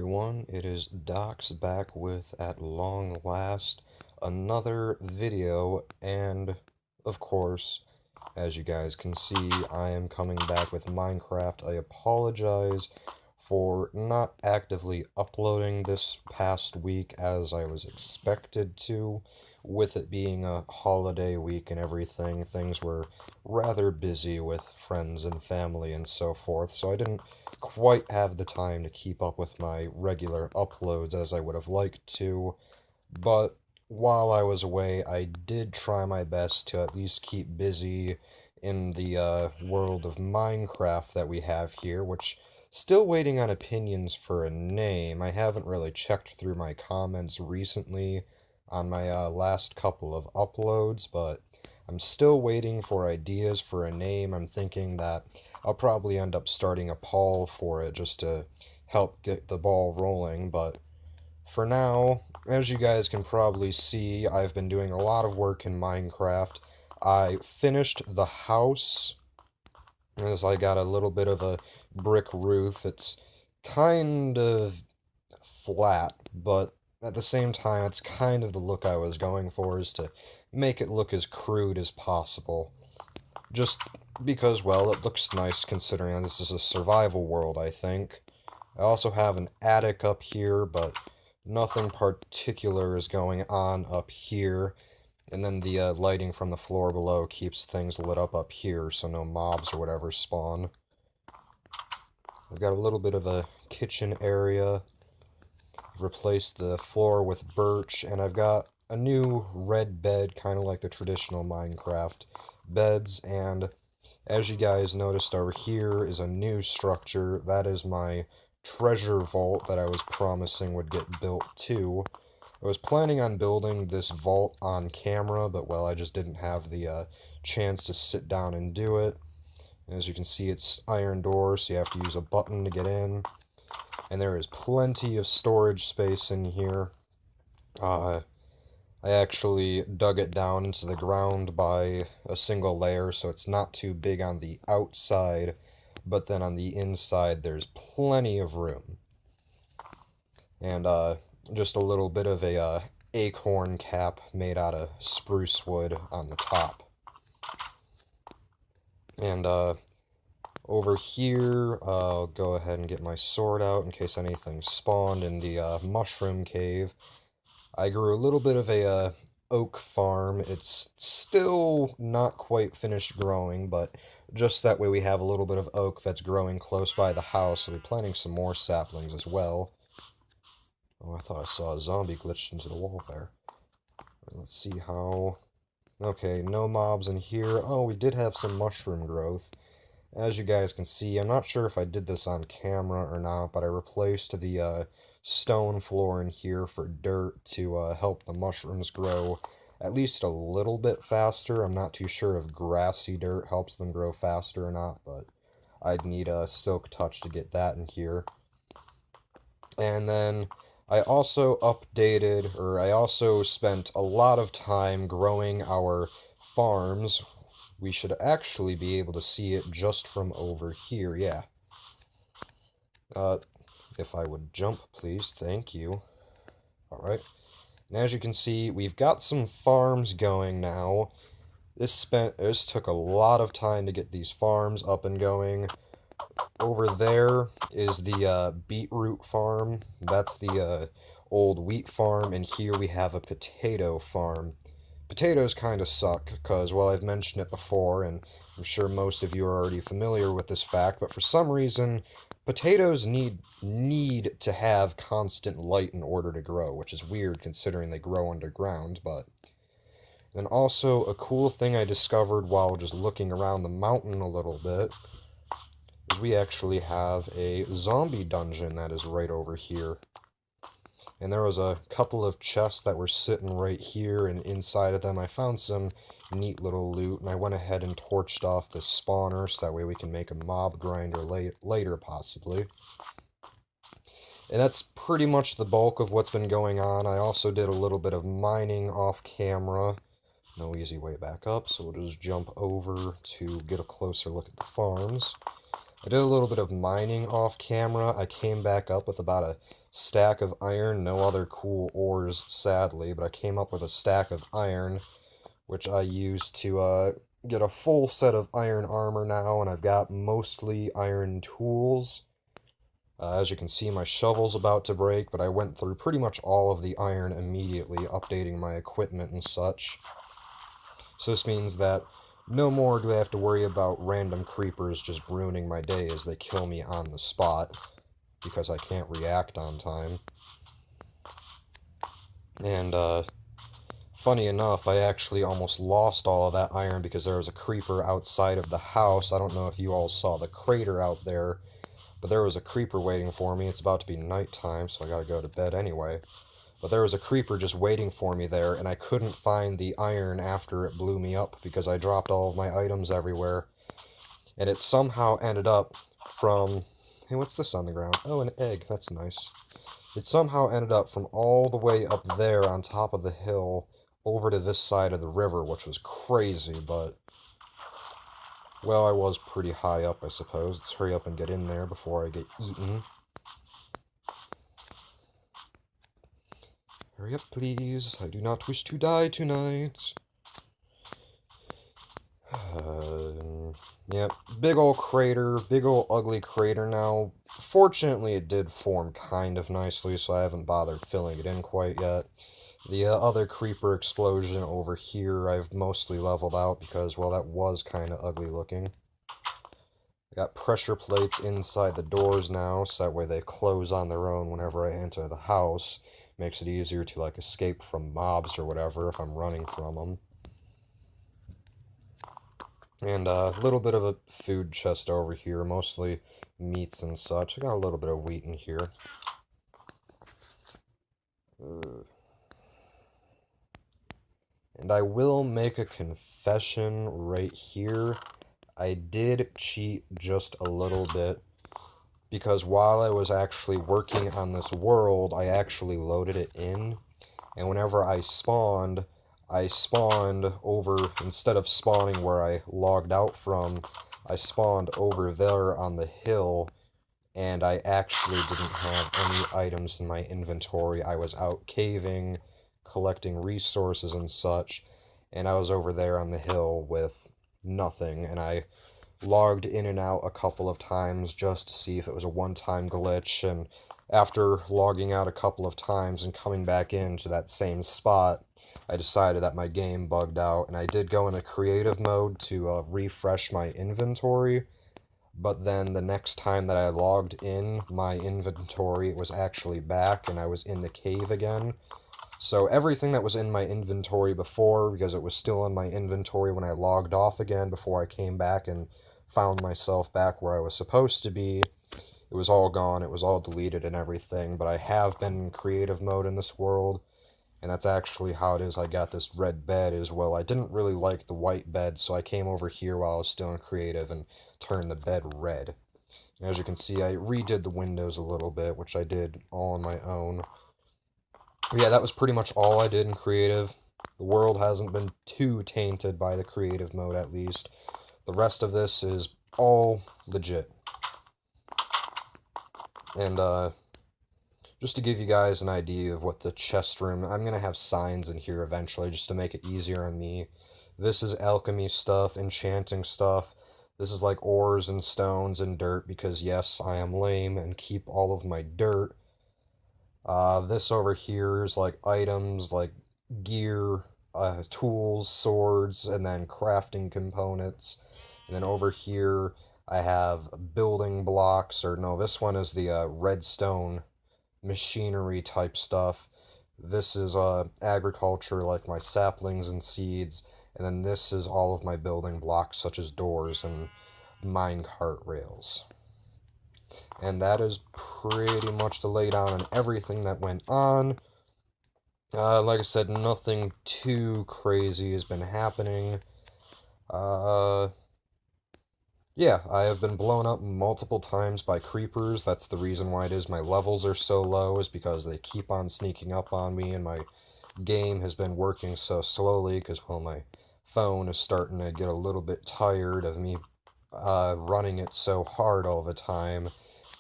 everyone, it is Docs back with, at long last, another video, and of course, as you guys can see, I am coming back with Minecraft. I apologize for not actively uploading this past week as I was expected to. With it being a holiday week and everything, things were rather busy with friends and family and so forth, so I didn't quite have the time to keep up with my regular uploads as I would have liked to, but while I was away, I did try my best to at least keep busy in the world of Minecraft that we have here, which still waiting on opinions for a name. I haven't really checked through my comments recently on my last couple of uploads, but I'm still waiting for ideas for a name. I'm thinking that I'll probably end up starting a poll for it just to help get the ball rolling, but for now, as you guys can probably see, I've been doing a lot of work in Minecraft. I finished the house, as I got a little bit of a brick roof. It's kind of flat, but at the same time, it's kind of the look I was going for, is to make it look as crude as possible. Just because, well, it looks nice considering this is a survival world, I think. I also have an attic up here, but nothing particular is going on up here. And then the lighting from the floor below keeps things lit up here, so no mobs or whatever spawn. I've got a little bit of a kitchen area. I've replaced the floor with birch, and I've got a new red bed, kind of like the traditional Minecraft beds. And as you guys noticed, over here is a new structure. That is my treasure vault that I was promising would get built too. I was planning on building this vault on camera, but well, I just didn't have the chance to sit down and do it. As you can see, it's iron doors, so you have to use a button to get in. And there is plenty of storage space in here. I actually dug it down into the ground by a single layer, so it's not too big on the outside, but then on the inside there's plenty of room. And just a little bit of a acorn cap made out of spruce wood on the top. And over here, I'll go ahead and get my sword out in case anything spawned in the mushroom cave. I grew a little bit of a oak farm. It's still not quite finished growing, but just that way we have a little bit of oak that's growing close by the house. I'll be planting some more saplings as well. Oh, I thought I saw a zombie glitched into the wall there. Let's see how... Okay, no mobs in here. Oh, we did have some mushroom growth. As you guys can see, I'm not sure if I did this on camera or not, but I replaced the stone floor in here for dirt to help the mushrooms grow at least a little bit faster. I'm not too sure if grassy dirt helps them grow faster or not, but I'd need a silk touch to get that in here. And then I also spent a lot of time growing our farms. We should actually be able to see it just from over here, yeah. If I would jump, please, thank you. Alright, and as you can see, we've got some farms going now. This took a lot of time to get these farms up and going. Over there is the beetroot farm. That's the old wheat farm, and here we have a potato farm. Potatoes kind of suck, because, well, I've mentioned it before, and I'm sure most of you are already familiar with this fact, but for some reason, potatoes need to have constant light in order to grow, which is weird considering they grow underground, but... Then also, a cool thing I discovered while just looking around the mountain a little bit is we actually have a zombie dungeon that is right over here. And there was a couple of chests that were sitting right here, and inside of them I found some neat little loot, and I went ahead and torched off the spawner so that way we can make a mob grinder later, possibly. And that's pretty much the bulk of what's been going on. I also did a little bit of mining off camera. no easy way back up, so we'll just jump over to get a closer look at the farms. I did a little bit of mining off camera. I came back up with about a stack of iron, no other cool ores, sadly, but I came up with a stack of iron, which I used to get a full set of iron armor now, and I've got mostly iron tools. As you can see, my shovel's about to break, but I went through pretty much all of the iron immediately, updating my equipment and such. So this means that no more do I have to worry about random creepers just ruining my day as they kill me on the spot, because I can't react on time. And, funny enough, I actually almost lost all of that iron because there was a creeper outside of the house. I don't know if you all saw the crater out there, but there was a creeper waiting for me. It's about to be nighttime, so I gotta go to bed anyway. But there was a creeper just waiting for me there, and I couldn't find the iron after it blew me up because I dropped all of my items everywhere. And it somehow ended up from... Hey, what's this on the ground? Oh, an egg. That's nice. It somehow ended up from all the way up there on top of the hill over to this side of the river, which was crazy, but... Well, I was pretty high up, I suppose. Let's hurry up and get in there before I get eaten. Hurry up, please. I do not wish to die tonight. Yep, big ol' crater, big ol' ugly crater now. Fortunately, it did form kind of nicely, so I haven't bothered filling it in quite yet. The other creeper explosion over here I've mostly leveled out because, well, that was kind of ugly looking. I got pressure plates inside the doors now, so that way they close on their own whenever I enter the house. Makes it easier to, like, escape from mobs or whatever if I'm running from them. And a little bit of a food chest over here, mostly meats and such. I got a little bit of wheat in here. And I will make a confession right here. I did cheat just a little bit, because while I was actually working on this world, I actually loaded it in, and whenever I spawned over, instead of spawning where I logged out from, I spawned over there on the hill, and I actually didn't have any items in my inventory. I was out caving, collecting resources and such, and I was over there on the hill with nothing, and I logged in and out a couple of times just to see if it was a one-time glitch, and after logging out a couple of times and coming back into that same spot, I decided that my game bugged out, and I did go into creative mode to refresh my inventory, but then the next time that I logged in my inventory, it was actually back, and I was in the cave again. So everything that was in my inventory before, because it was still in my inventory when I logged off again before I came back and found myself back where I was supposed to be, it was all gone, it was all deleted and everything, but I have been in creative mode in this world, and that's actually how it is I got this red bed as well. I didn't really like the white bed, so I came over here while I was still in creative and turned the bed red. As you can see, I redid the windows a little bit, which I did all on my own. But yeah, that was pretty much all I did in creative. The world hasn't been too tainted by the creative mode, at least. The rest of this is all legit. And, just to give you guys an idea of what the chest room... I'm going to have signs in here eventually, just to make it easier on me. This is alchemy stuff, enchanting stuff. This is like ores and stones and dirt, because yes, I am lame and keep all of my dirt. This over here is like items, like gear, tools, swords, and then crafting components. And then over here, I have building blocks, or no, this one is the redstone machinery type stuff. This is agriculture, like my saplings and seeds. And then this is all of my building blocks, such as doors and minecart rails. And that is pretty much the laydown on everything that went on. Like I said, nothing too crazy has been happening. Yeah, I have been blown up multiple times by creepers. That's the reason why it is my levels are so low, is because they keep on sneaking up on me, and my game has been working so slowly because, well, my phone is starting to get a little bit tired of me running it so hard all the time.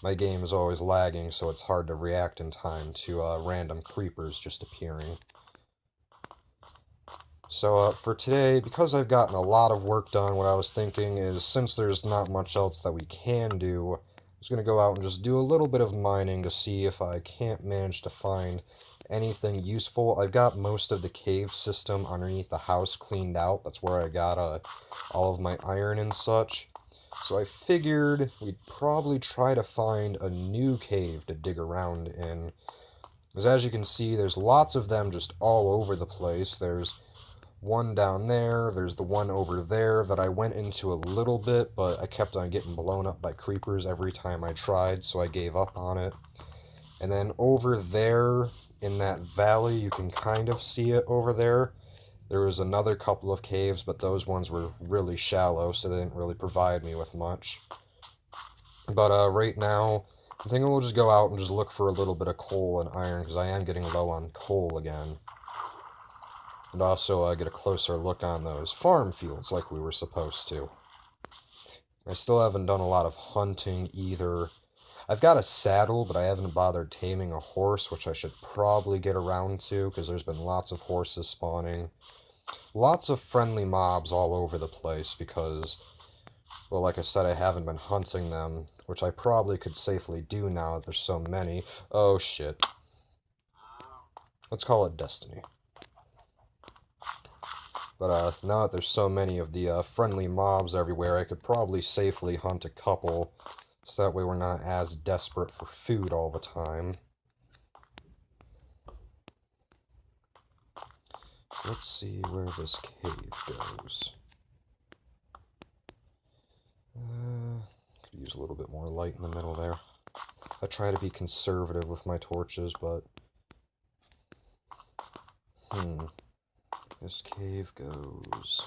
My game is always lagging, so it's hard to react in time to random creepers just appearing. So for today, because I've gotten a lot of work done, what I was thinking is, since there's not much else that we can do, I was going to go out and just do a little bit of mining to see if I can't manage to find anything useful. I've got most of the cave system underneath the house cleaned out. That's where I got all of my iron and such. So I figured we'd probably try to find a new cave to dig around in. Because as you can see, there's lots of them just all over the place. There's one down there, there's the one over there that I went into a little bit, but I kept on getting blown up by creepers every time I tried, so I gave up on it. And then over there, in that valley, you can kind of see it over there. There was another couple of caves, but those ones were really shallow, so they didn't really provide me with much. But right now, I'm thinking we'll just go out and just look for a little bit of coal and iron, because I am getting low on coal again. And also get a closer look on those farm fields like we were supposed to. I still haven't done a lot of hunting either. I've got a saddle, but I haven't bothered taming a horse, which I should probably get around to, because there's been lots of horses spawning. Lots of friendly mobs all over the place, because, well, like I said, I haven't been hunting them, which I probably could safely do now that there's so many. Oh, shit. Let's call it destiny. But now that there's so many of the friendly mobs everywhere, I could probably safely hunt a couple, so that way we're not as desperate for food all the time. Let's see where this cave goes. Could use a little bit more light in the middle there. I try to be conservative with my torches, but... This cave goes...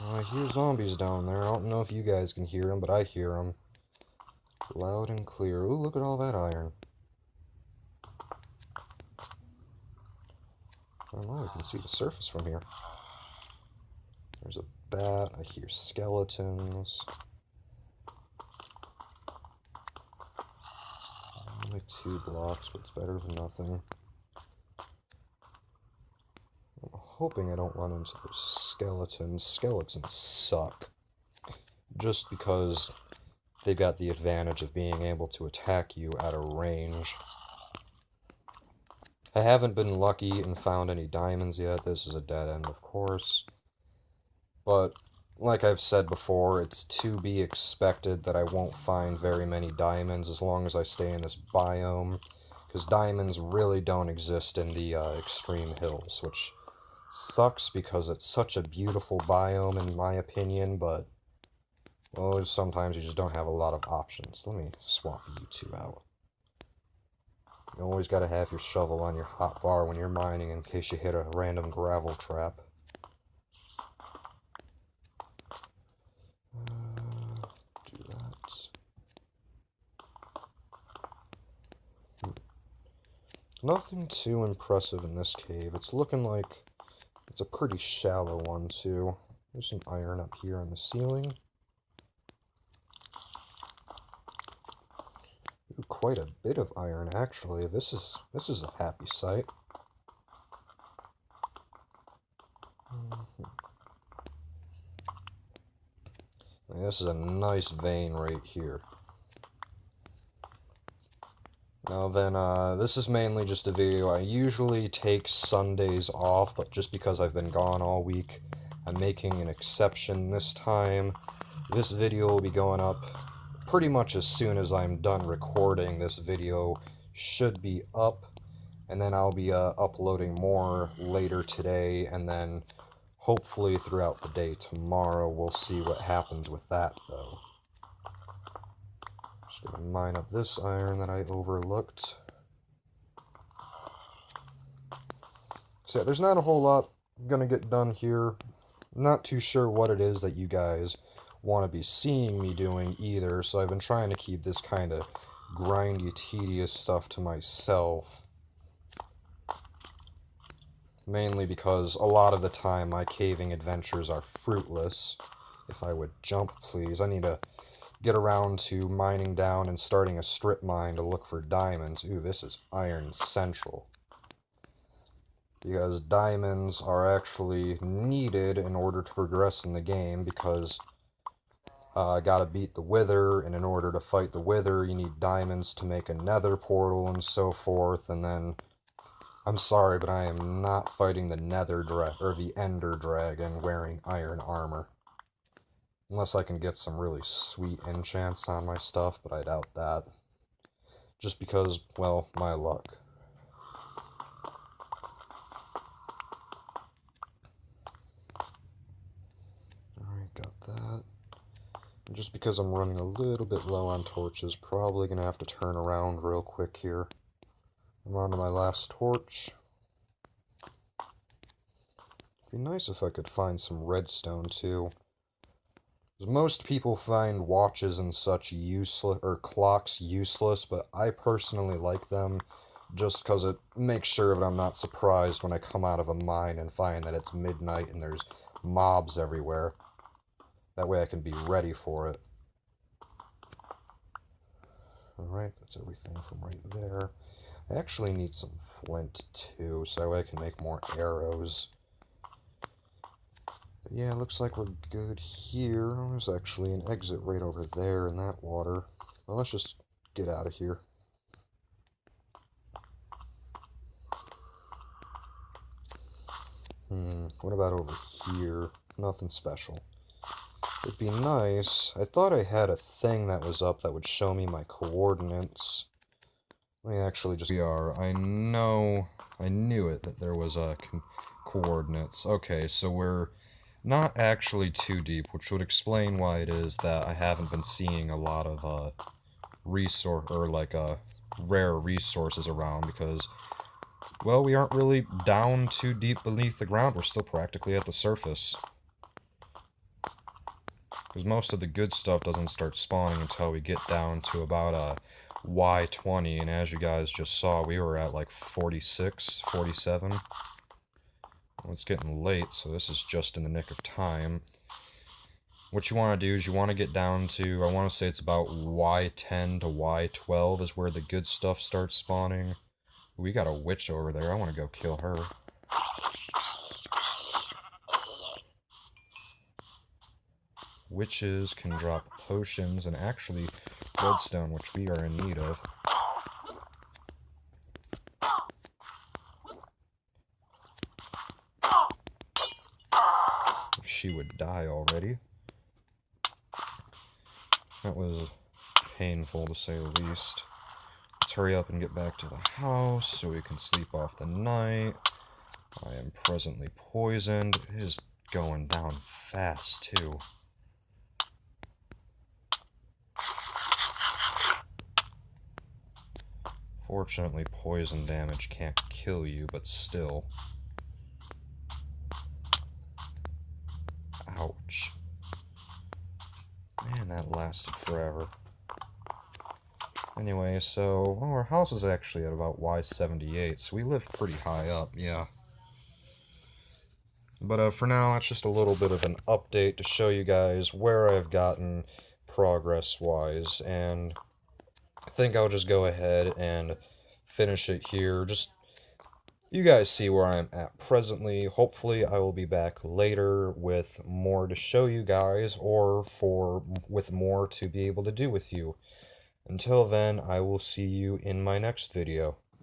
I hear zombies down there. I don't know if you guys can hear them, but I hear them. Loud and clear. Ooh, look at all that iron. I don't know, I can see the surface from here. There's a bat. I hear skeletons. Only 2 blocks, but it's better than nothing. I'm hoping I don't run into those skeletons. Skeletons suck. Just because they got the advantage of being able to attack you at a range. I haven't been lucky and found any diamonds yet. This is a dead end, of course. But, like I've said before, it's to be expected that I won't find very many diamonds as long as I stay in this biome. Because diamonds really don't exist in the extreme hills, which sucks because it's such a beautiful biome in my opinion, but, well, sometimes you just don't have a lot of options. Let me swap you two out. You always gotta have your shovel on your hotbar when you're mining in case you hit a random gravel trap. Do that. Nothing too impressive in this cave. It's looking like it's a pretty shallow one, too. There's some iron up here on the ceiling. Ooh, quite a bit of iron, actually. This is a happy sight. This is a nice vein right here. Now then, this is mainly just a video. I usually take Sundays off, but just because I've been gone all week, I'm making an exception this time. This video will be going up pretty much as soon as I'm done recording. This video should be up, and then I'll be uploading more later today, and then hopefully throughout the day tomorrow. We'll see what happens with that, though. Just gonna mine up this iron that I overlooked. So yeah, there's not a whole lot gonna get done here. Not too sure what it is that you guys want to be seeing me doing either, so I've been trying to keep this kind of grindy, tedious stuff to myself. Mainly because a lot of the time my caving adventures are fruitless. If I would jump, please. I need to get around to mining down and starting a strip mine to look for diamonds. Ooh, this is Iron Central. Because diamonds are actually needed in order to progress in the game, because I gotta beat the Wither, and in order to fight the Wither, you need diamonds to make a nether portal and so forth, and then, I'm sorry, but I am not fighting the or the Ender Dragon wearing iron armor. Unless I can get some really sweet enchants on my stuff, but I doubt that. Just because, well, my luck. Alright, got that. And just because I'm running a little bit low on torches, probably gonna have to turn around real quick here. I'm on to my last torch. It'd be nice if I could find some redstone too. Because most people find watches and such useless, or clocks useless, but I personally like them just because it makes sure that I'm not surprised when I come out of a mine and find that it's midnight and there's mobs everywhere. That way I can be ready for it. Alright, that's everything from right there. I actually need some flint too, so that way I can make more arrows. But yeah, looks like we're good here. There's actually an exit right over there in that water. Well, let's just get out of here. What about over here? Nothing special. It'd be nice. I thought I had a thing that was up that would show me my coordinates. Let me actually just... We are. I knew it, that there was coordinates. Okay, so we're not actually too deep, which would explain why it is that I haven't been seeing a lot of rare resources around, because, well, we aren't really down too deep beneath the ground. We're still practically at the surface. Because most of the good stuff doesn't start spawning until we get down to about Y20, and as you guys just saw, we were at like 46, 47. Well, it's getting late, so this is just in the nick of time. What you want to do is you want to get down to, I want to say it's about Y10 to Y12 is where the good stuff starts spawning. We got a witch over there. I want to go kill her. Witches can drop potions and actually redstone, which we are in need of. If she would die already. That was painful, to say the least. Let's hurry up and get back to the house so we can sleep off the night. I am presently poisoned. It is going down fast, too. Fortunately, poison damage can't kill you, but still. Ouch. Man, that lasted forever. Anyway, so, well, our house is actually at about Y78, so we live pretty high up, yeah. But for now, it's just a little bit of an update to show you guys where I've gotten progress-wise, and I think I'll just go ahead and finish it here. Just, you guys see where I'm at presently. Hopefully, I will be back later with more to show you guys, or with more to be able to do with you. Until then, I will see you in my next video.